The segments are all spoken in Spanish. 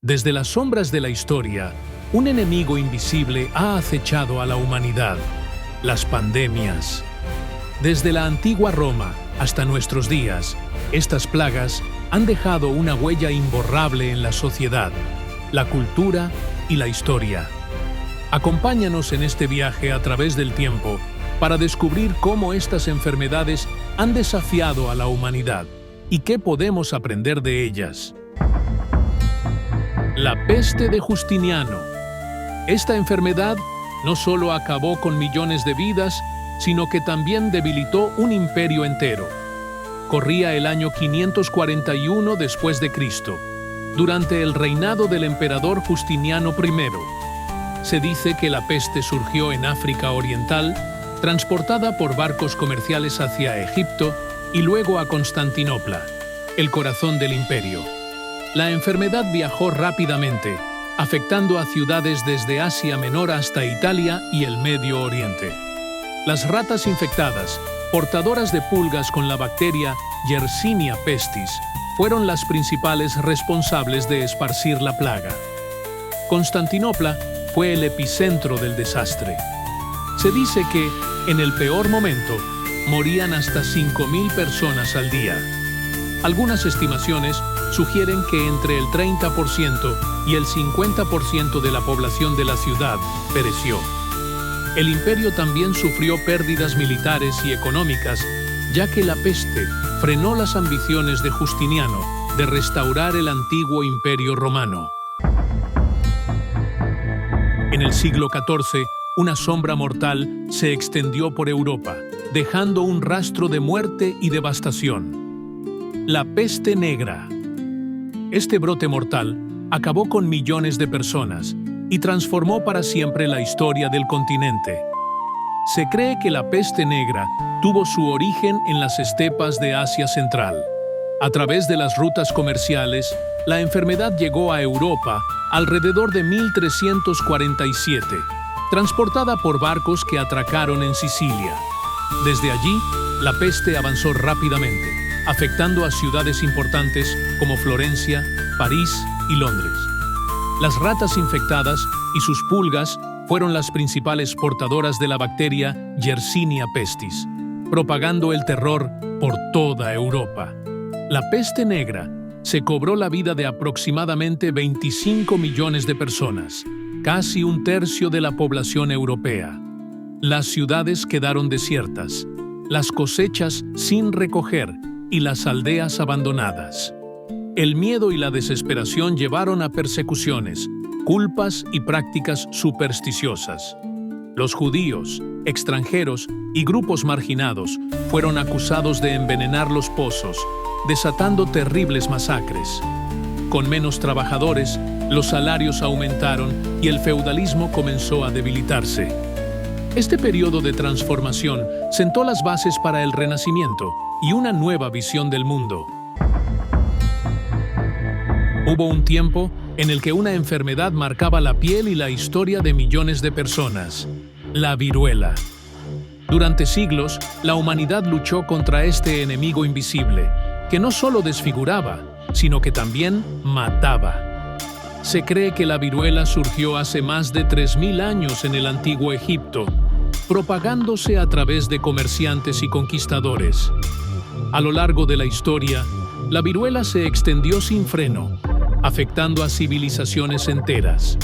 Desde las sombras de la historia, un enemigo invisible ha acechado a la humanidad: las pandemias. Desde la antigua Roma hasta nuestros días, estas plagas han dejado una huella imborrable en la sociedad, la cultura y la historia. Acompáñanos en este viaje a través del tiempo para descubrir cómo estas enfermedades han desafiado a la humanidad y qué podemos aprender de ellas. La peste de Justiniano. Esta enfermedad no solo acabó con millones de vidas, sino que también debilitó un imperio entero. Corría el año 541 después de Cristo, durante el reinado del emperador Justiniano I. Se dice que la peste surgió en África Oriental, transportada por barcos comerciales hacia Egipto y luego a Constantinopla, el corazón del imperio. La enfermedad viajó rápidamente, afectando a ciudades desde Asia Menor hasta Italia y el Medio Oriente. Las ratas infectadas, portadoras de pulgas con la bacteria Yersinia pestis, fueron las principales responsables de esparcir la plaga. Constantinopla fue el epicentro del desastre. Se dice que, en el peor momento, morían hasta 5.000 personas al día. Algunas estimaciones sugieren que entre el 30% y el 50% de la población de la ciudad pereció. El imperio también sufrió pérdidas militares y económicas, ya que la peste frenó las ambiciones de Justiniano de restaurar el antiguo imperio romano. En el siglo XIV, una sombra mortal se extendió por Europa, dejando un rastro de muerte y devastación. La peste negra. Este brote mortal acabó con millones de personas y transformó para siempre la historia del continente. Se cree que la peste negra tuvo su origen en las estepas de Asia Central. A través de las rutas comerciales, la enfermedad llegó a Europa alrededor de 1347, transportada por barcos que atracaron en Sicilia. Desde allí, la peste avanzó rápidamente, afectando a ciudades importantes como Florencia, París y Londres. Las ratas infectadas y sus pulgas fueron las principales portadoras de la bacteria Yersinia pestis, propagando el terror por toda Europa. La peste negra se cobró la vida de aproximadamente 25 millones de personas, casi un tercio de la población europea. Las ciudades quedaron desiertas, las cosechas sin recoger y las aldeas abandonadas. El miedo y la desesperación llevaron a persecuciones, culpas y prácticas supersticiosas. Los judíos, extranjeros y grupos marginados fueron acusados de envenenar los pozos, desatando terribles masacres. Con menos trabajadores, los salarios aumentaron y el feudalismo comenzó a debilitarse. Este periodo de transformación sentó las bases para el Renacimiento y una nueva visión del mundo. Hubo un tiempo en el que una enfermedad marcaba la piel y la historia de millones de personas: la viruela. Durante siglos, la humanidad luchó contra este enemigo invisible, que no solo desfiguraba, sino que también mataba. Se cree que la viruela surgió hace más de 3.000 años en el antiguo Egipto, propagándose a través de comerciantes y conquistadores. A lo largo de la historia, la viruela se extendió sin freno, afectando a civilizaciones enteras,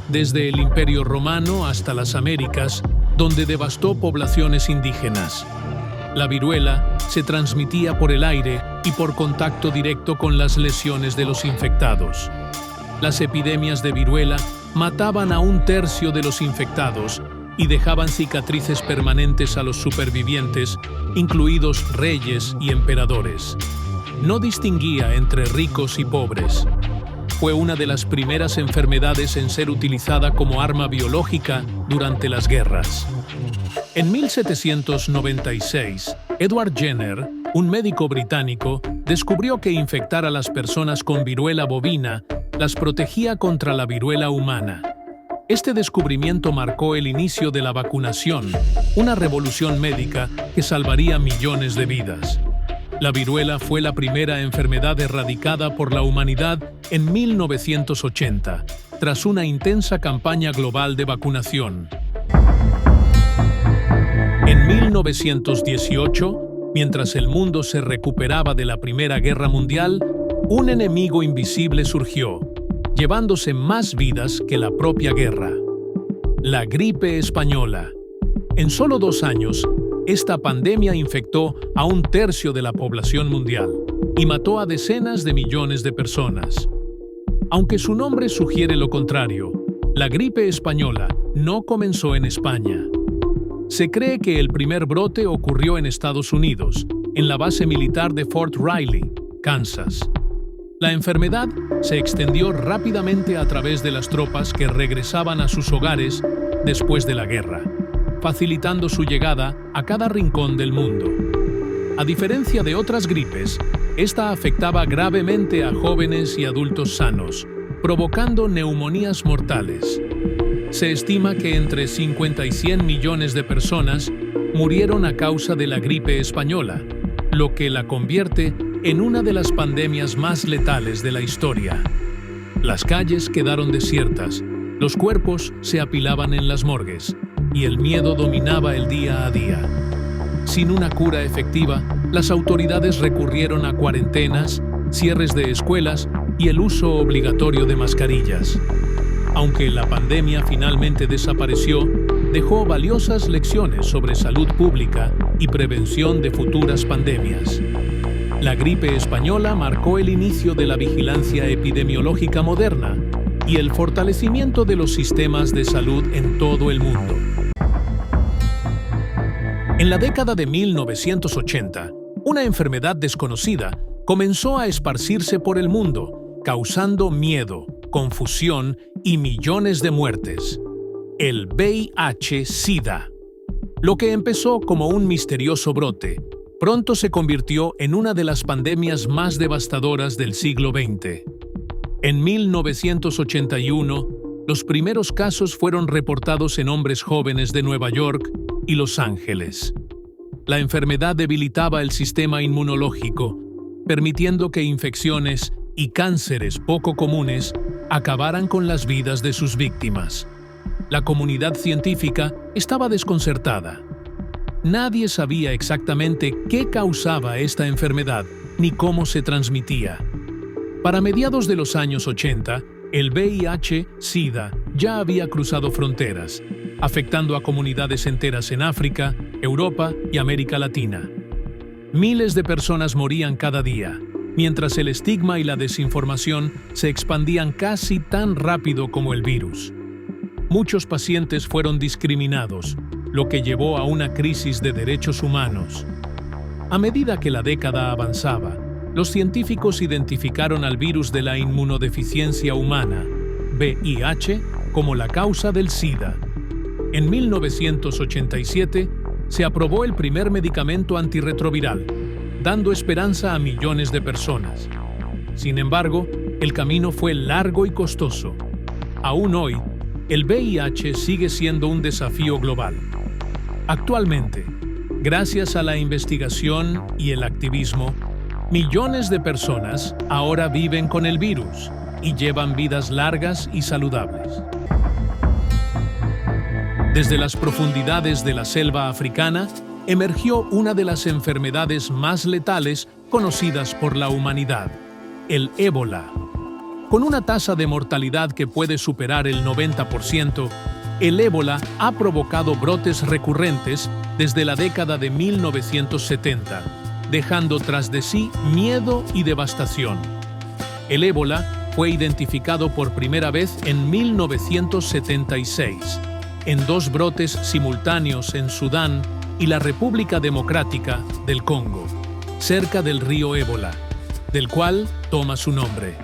desde el Imperio Romano hasta las Américas, donde devastó poblaciones indígenas. La viruela se transmitía por el aire y por contacto directo con las lesiones de los infectados. Las epidemias de viruela mataban a un tercio de los infectados y dejaban cicatrices permanentes a los supervivientes, incluidos reyes y emperadores. No distinguía entre ricos y pobres. Fue una de las primeras enfermedades en ser utilizada como arma biológica durante las guerras. En 1796, Edward Jenner, un médico británico, descubrió que infectar a las personas con viruela bovina las protegía contra la viruela humana. Este descubrimiento marcó el inicio de la vacunación, una revolución médica que salvaría millones de vidas. La viruela fue la primera enfermedad erradicada por la humanidad en 1980, tras una intensa campaña global de vacunación. En 1918, mientras el mundo se recuperaba de la Primera Guerra Mundial, un enemigo invisible surgió, llevándose más vidas que la propia guerra: la gripe española. En solo 2 años, esta pandemia infectó a 1/3 de la población mundial y mató a decenas de millones de personas. Aunque su nombre sugiere lo contrario, la gripe española no comenzó en España. Se cree que el primer brote ocurrió en Estados Unidos, en la base militar de Fort Riley, Kansas. La enfermedad se extendió rápidamente a través de las tropas que regresaban a sus hogares después de la guerra, facilitando su llegada a cada rincón del mundo. A diferencia de otras gripes, esta afectaba gravemente a jóvenes y adultos sanos, provocando neumonías mortales. Se estima que entre 50 y 100 millones de personas murieron a causa de la gripe española, lo que la convierte en una de las pandemias más letales de la historia. Las calles quedaron desiertas, los cuerpos se apilaban en las morgues y el miedo dominaba el día a día. Sin una cura efectiva, las autoridades recurrieron a cuarentenas, cierres de escuelas y el uso obligatorio de mascarillas. Aunque la pandemia finalmente desapareció, dejó valiosas lecciones sobre salud pública y prevención de futuras pandemias. La gripe española marcó el inicio de la vigilancia epidemiológica moderna y el fortalecimiento de los sistemas de salud en todo el mundo. En la década de 1980, una enfermedad desconocida comenzó a esparcirse por el mundo, causando miedo, confusión y millones de muertes: el VIH-Sida. Lo que empezó como un misterioso brote, pronto se convirtió en una de las pandemias más devastadoras del siglo XX. En 1981, los primeros casos fueron reportados en hombres jóvenes de Nueva York y Los Ángeles. La enfermedad debilitaba el sistema inmunológico, permitiendo que infecciones y cánceres poco comunes acabaran con las vidas de sus víctimas. La comunidad científica estaba desconcertada. Nadie sabía exactamente qué causaba esta enfermedad ni cómo se transmitía. Para mediados de los años 80, el VIH-Sida ya había cruzado fronteras, afectando a comunidades enteras en África, Europa y América Latina. Miles de personas morían cada día, mientras el estigma y la desinformación se expandían casi tan rápido como el virus. Muchos pacientes fueron discriminados, lo que llevó a una crisis de derechos humanos. A medida que la década avanzaba, los científicos identificaron al virus de la inmunodeficiencia humana, VIH, como la causa del SIDA. En 1987, se aprobó el primer medicamento antirretroviral, dando esperanza a millones de personas. Sin embargo, el camino fue largo y costoso. Aún hoy, el VIH sigue siendo un desafío global. Actualmente, gracias a la investigación y el activismo, millones de personas ahora viven con el virus y llevan vidas largas y saludables. Desde las profundidades de la selva africana, emergió una de las enfermedades más letales conocidas por la humanidad, el ébola. Con una tasa de mortalidad que puede superar el 90%, el ébola ha provocado brotes recurrentes desde la década de 1970, dejando tras de sí miedo y devastación. El ébola fue identificado por primera vez en 1976, en 2 brotes simultáneos en Sudán y la República Democrática del Congo, cerca del río Ébola, del cual toma su nombre.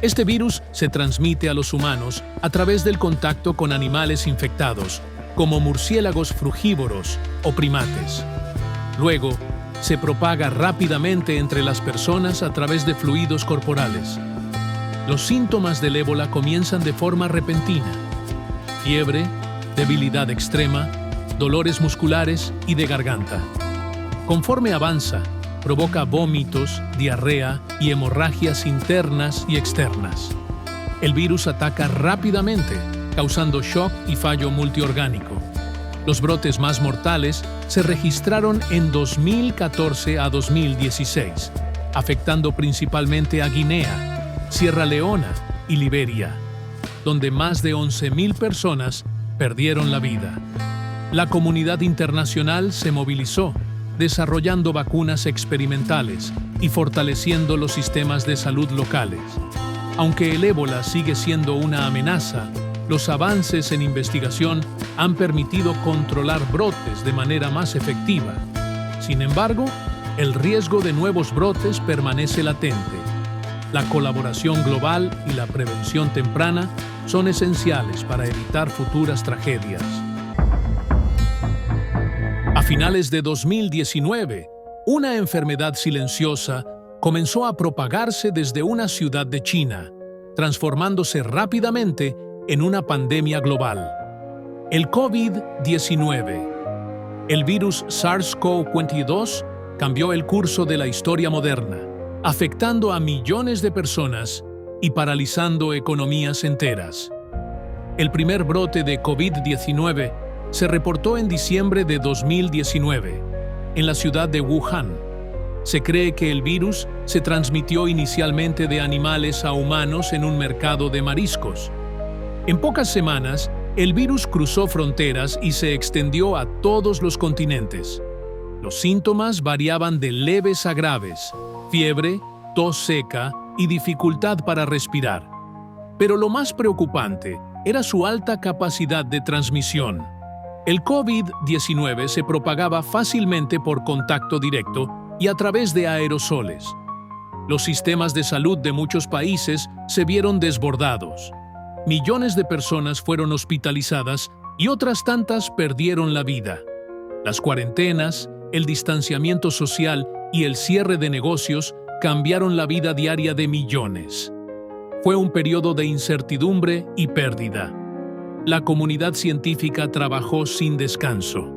Este virus se transmite a los humanos a través del contacto con animales infectados, como murciélagos frugívoros o primates. Luego, se propaga rápidamente entre las personas a través de fluidos corporales. Los síntomas del ébola comienzan de forma repentina: fiebre, debilidad extrema, dolores musculares y de garganta. Conforme avanza, provoca vómitos, diarrea y hemorragias internas y externas. El virus ataca rápidamente, causando shock y fallo multiorgánico. Los brotes más mortales se registraron en 2014 a 2016, afectando principalmente a Guinea, Sierra Leona y Liberia, donde más de 11.000 personas perdieron la vida. La comunidad internacional se movilizó, desarrollando vacunas experimentales y fortaleciendo los sistemas de salud locales. Aunque el ébola sigue siendo una amenaza, los avances en investigación han permitido controlar brotes de manera más efectiva. Sin embargo, el riesgo de nuevos brotes permanece latente. La colaboración global y la prevención temprana son esenciales para evitar futuras tragedias. A finales de 2019, una enfermedad silenciosa comenzó a propagarse desde una ciudad de China, transformándose rápidamente en una pandemia global. El COVID-19. El virus SARS-CoV-2 cambió el curso de la historia moderna, afectando a millones de personas y paralizando economías enteras. El primer brote de COVID-19 se reportó en diciembre de 2019, en la ciudad de Wuhan. Se cree que el virus se transmitió inicialmente de animales a humanos en un mercado de mariscos. En pocas semanas, el virus cruzó fronteras y se extendió a todos los continentes. Los síntomas variaban de leves a graves: fiebre, tos seca y dificultad para respirar. Pero lo más preocupante era su alta capacidad de transmisión. El COVID-19 se propagaba fácilmente por contacto directo y a través de aerosoles. Los sistemas de salud de muchos países se vieron desbordados. Millones de personas fueron hospitalizadas y otras tantas perdieron la vida. Las cuarentenas, el distanciamiento social y el cierre de negocios cambiaron la vida diaria de millones. Fue un periodo de incertidumbre y pérdida. La comunidad científica trabajó sin descanso.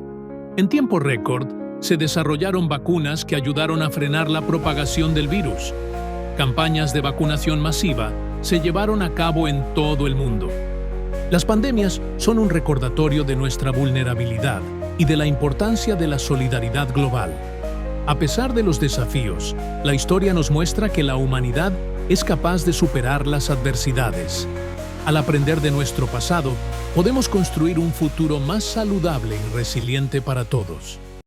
En tiempo récord, se desarrollaron vacunas que ayudaron a frenar la propagación del virus. Campañas de vacunación masiva se llevaron a cabo en todo el mundo. Las pandemias son un recordatorio de nuestra vulnerabilidad y de la importancia de la solidaridad global. A pesar de los desafíos, la historia nos muestra que la humanidad es capaz de superar las adversidades. Al aprender de nuestro pasado, podemos construir un futuro más saludable y resiliente para todos.